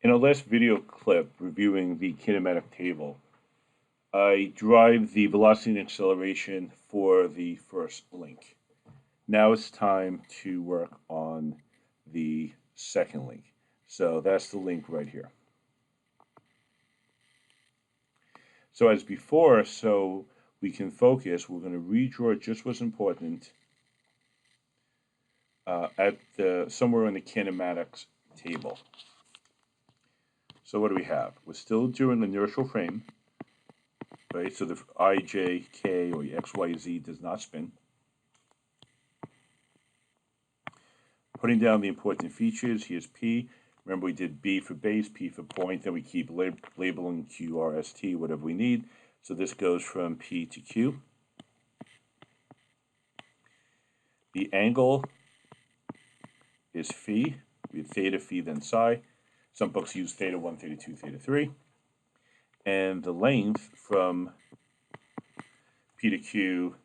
In our last video clip reviewing the kinematic table, I derived the velocity and acceleration for the first link. Now it's time to work on the second link. So that's the link right here. So as before, so we can focus, we're going to redraw just what's important at somewhere in the kinematics table. So what do we have? We're still doing the inertial frame, right? So the I, J, K, or X, Y, Z does not spin. Putting down the important features, here's P. Remember we did B for base, P for point, then we keep labeling Q, R, S, T, whatever we need. So this goes from P to Q. The angle is phi. We have theta, phi, then psi. Some books use theta 1, theta 2, theta 3. And the length from P to Q,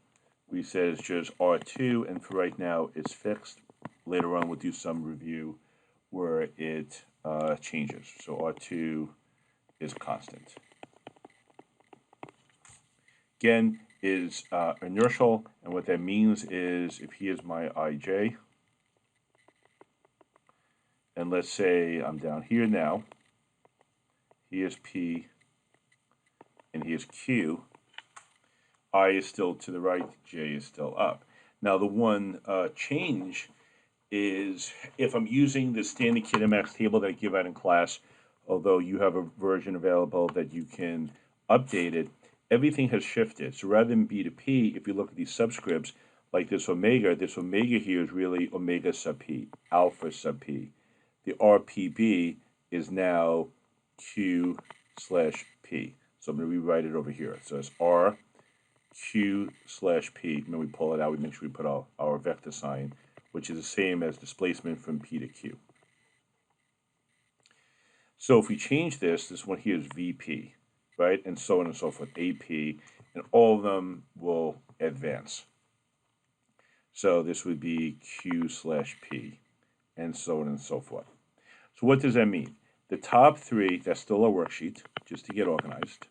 we said is just R2, and for right now it's fixed. Later on we'll do some review where it changes. So R2 is constant. Again, is inertial, and what that means is if here's my IJ, and let's say I'm down here now, here's P, and here's Q, I is still to the right, J is still up. Now the one change is if I'm using the standard kinematics table that I give out in class, although you have a version available that you can update it, everything has shifted. So rather than B to P, if you look at these subscripts, like this omega here is really omega sub P, alpha sub P. The RPB is now Q slash P. So I'm going to rewrite it over here. So it's R Q slash P. And then we pull it out, we make sure we put our vector sign, which is the same as displacement from P to Q. So if we change this one here is VP, right? And so on and so forth, AP, and all of them will advance. So this would be Q slash P, and so on and so forth. So what does that mean? The top three, that's still a worksheet, just to get organized.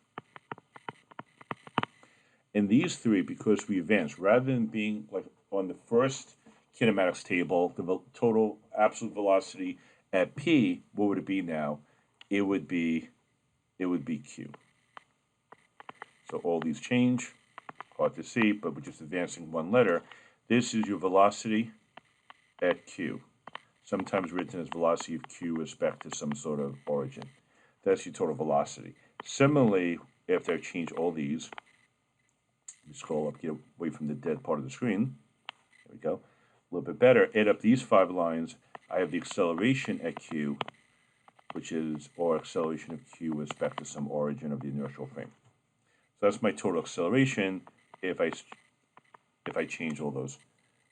And these three, because we advance, rather than being like on the first kinematics table, the total absolute velocity at P, what would it be now? It would be Q. So all these change, hard to see, but we're just advancing one letter. This is your velocity at Q, sometimes written as velocity of Q with respect to some sort of origin. That's your total velocity. Similarly, after I change all these, we scroll up, get away from the dead part of the screen. There we go. A little bit better. Add up these 5 lines. I have the acceleration at Q, which is, or acceleration of Q with respect to some origin of the inertial frame. So that's my total acceleration if I change all those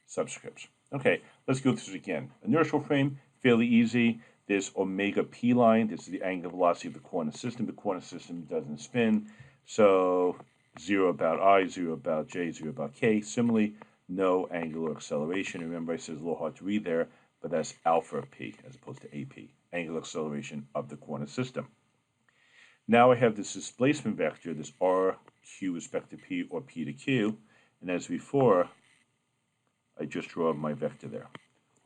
subscripts. Okay, let's go through this again. Inertial frame, fairly easy. This omega P line, this is the angular velocity of the coordinate system. The coordinate system doesn't spin, so 0 about I, 0 about J, 0 about K. Similarly, no angular acceleration. Remember, I said it's a little hard to read there, but that's alpha P as opposed to AP, angular acceleration of the coordinate system. Now I have this displacement vector, this R, Q with respect to P, or P to Q, and as before, I just draw my vector there,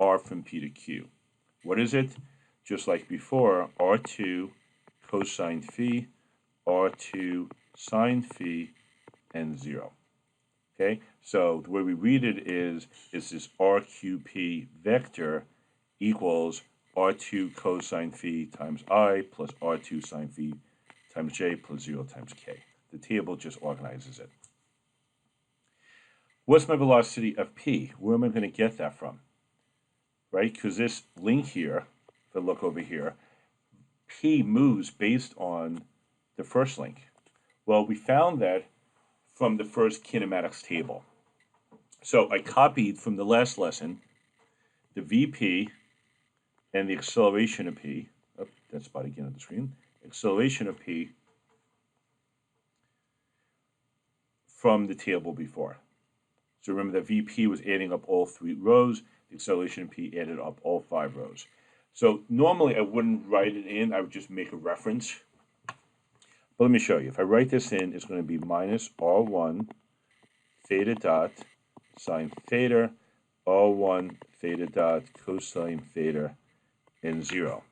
R from P to Q. What is it? Just like before, R2 cosine phi, R2 sine phi, and 0. Okay, so the way we read it is this RQP vector equals R2 cosine phi times I plus R2 sine phi times J plus 0 times K. The table just organizes it. What's my velocity of P? Where am I going to get that from? Right, because this link here, if I look over here, P moves based on the first link. Well, we found that from the first kinematics table. So I copied from the last lesson the VP and the acceleration of P. Oh, that spot again on the screen. Acceleration of P from the table before. So remember that VP was adding up all 3 rows. The acceleration of P added up all 5 rows. So normally I wouldn't write it in, I would just make a reference. But let me show you. If I write this in, it's going to be minus R1 theta dot sine theta, R1 theta dot cosine theta, and 0.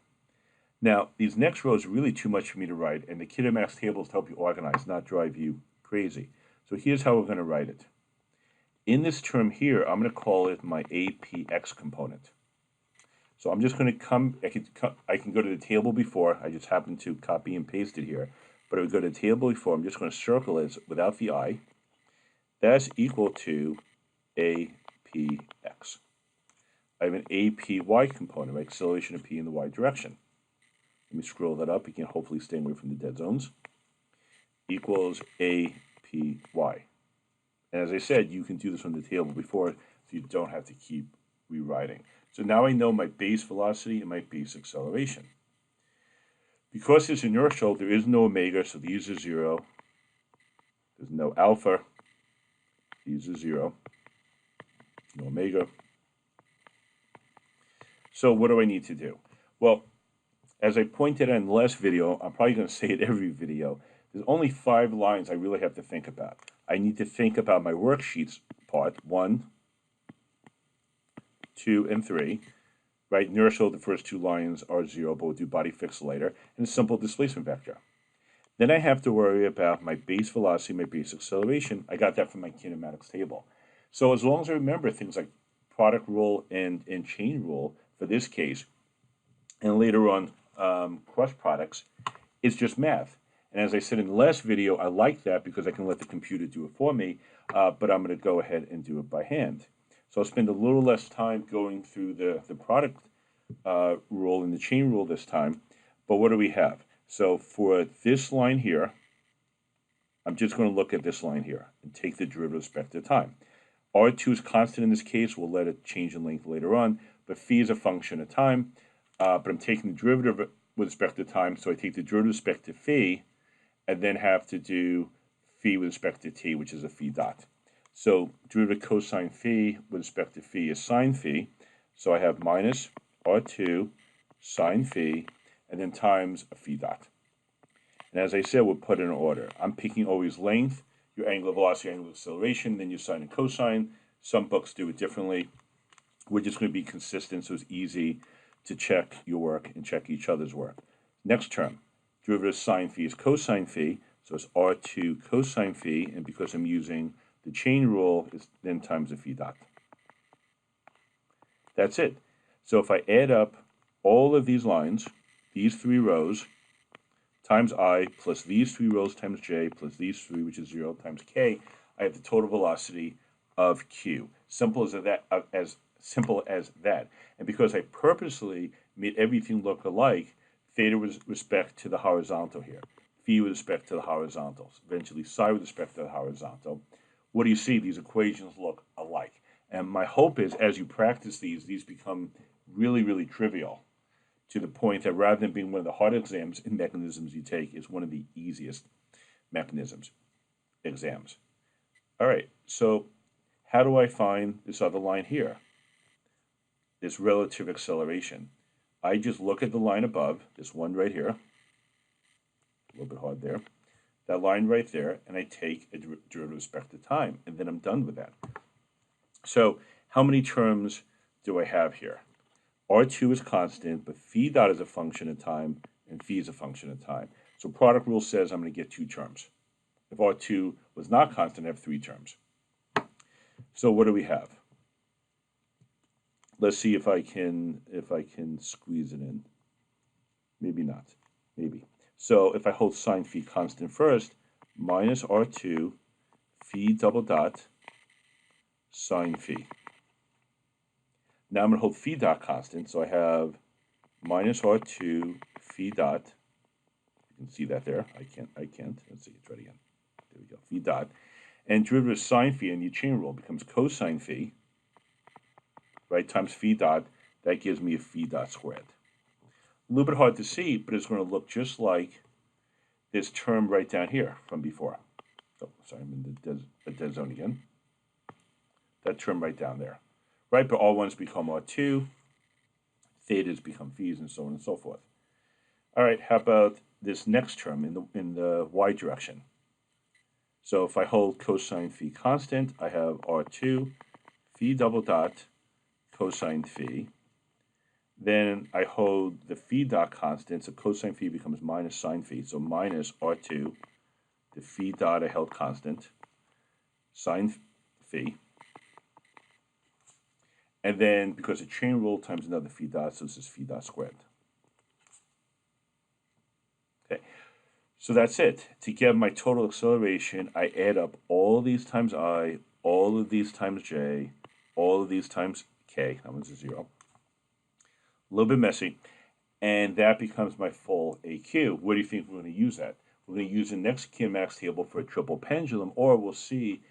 Now, these next rows are really too much for me to write, and the Kinematic tables help you organize, not drive you crazy. So here's how we're going to write it. In this term here, I'm going to call it my APX component. So I'm just going to I can go to the table before. I just happen to copy and paste it here. But I would go to the table before. I'm just going to circle it without the I. That's equal to APX. I have an APY component, my acceleration of P in the Y direction. Let me scroll that up. You can hopefully stay away from the dead zones. Equals APY. And as I said, you can do this on the table before, so you don't have to keep rewriting. So now I know my base velocity and my base acceleration. Because it's inertial, there is no omega, so these are 0. There's no alpha. These are 0. No omega. So what do I need to do? Well, as I pointed out in the last video, I'm probably going to say it every video, there's only 5 lines I really have to think about. I need to think about my worksheets part, 1, 2, and 3. Right, inertial, the first 2 lines are 0, but we'll do body fixed later, and a simple displacement vector. Then I have to worry about my base velocity, my base acceleration. I got that from my kinematics table. So as long as I remember things like product rule and chain rule for this case, and later on cross products, it's just math. And as I said in the last video, I like that because I can let the computer do it for me, but I'm going to go ahead and do it by hand. So I'll spend a little less time going through the product rule and the chain rule this time. But what do we have? So for this line here, I'm just going to look at this line here and take the derivative with respect to time. R2 is constant in this case. We'll let it change in length later on. But phi is a function of time. But I'm taking the derivative with respect to time. So I take the derivative with respect to phi and then have to do phi with respect to t, which is a phi dot. So derivative cosine phi with respect to phi is sine phi. So I have minus R2 sine phi and then times a phi dot. And as I said, we'll put it in order. I'm picking always length, your angular velocity, angular acceleration, then your sine and cosine. Some books do it differently. We're just going to be consistent so it's easy to check your work and check each other's work. Next term, derivative of sine phi is cosine phi. So it's R2 cosine phi, and because I'm using the chain rule, is then times the phi dot. That's it. So if I add up all of these lines, these 3 rows, times I, plus these 3 rows times j, plus these 3, which is 0, times k, I have the total velocity of q. Simple as that. Simple as that. And because I purposely made everything look alike, theta with respect to the horizontal here, phi with respect to the horizontal, eventually psi with respect to the horizontal. What do you see? These equations look alike. And my hope is, as you practice these become really, really trivial to the point that rather than being one of the hard exams and mechanisms you take, is one of the easiest exams. All right, so how do I find this other line here? This relative acceleration. I just look at the line above, this one right here, a little bit hard there, that line right there, and I take a derivative with respect to time, and then I'm done with that. So how many terms do I have here? R2 is constant, but phi dot is a function of time, and phi is a function of time. So product rule says I'm going to get 2 terms. If R2 was not constant, I have 3 terms. So what do we have? Let's see if I can squeeze it in. Maybe not. Maybe. So if I hold sine phi constant first, minus R2 phi double dot sine phi. Now I'm going to hold phi dot constant, so I have minus R2 phi dot. You can see that there. I can't. Let's see, it's right again. There we go, phi dot. And derivative of sine phi in the chain rule becomes cosine phi, right, times phi dot. That gives me a phi dot squared. A little bit hard to see, but it's going to look just like this term right down here from before. Oh, sorry, I'm in the dead zone again. That term right down there. Right, but R1's become R2, Thetas become phi's, and so on and so forth. All right, how about this next term in the y direction? So if I hold cosine phi constant, I have R2 phi double dot cosine phi. Then I hold the phi dot constant, so cosine phi becomes minus sine phi, so minus R2, the phi dot I held constant, sine phi. And then, because the chain rule times another phi dot, so this is phi dot squared. Okay, so that's it. To get my total acceleration, I add up all these times I, all of these times j, all of these times k, that one's a 0. A little bit messy, and that becomes my full AQ. What do you think we're going to use that? We're going to use the next kinematics table for a triple pendulum, or we'll see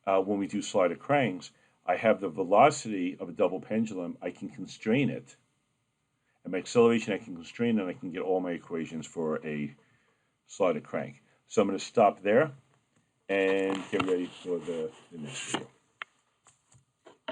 when we do slider cranks, I have the velocity of a double pendulum, I can constrain it. And my acceleration, I can constrain, and I can get all my equations for a slider crank. So I'm going to stop there and get ready for the next video.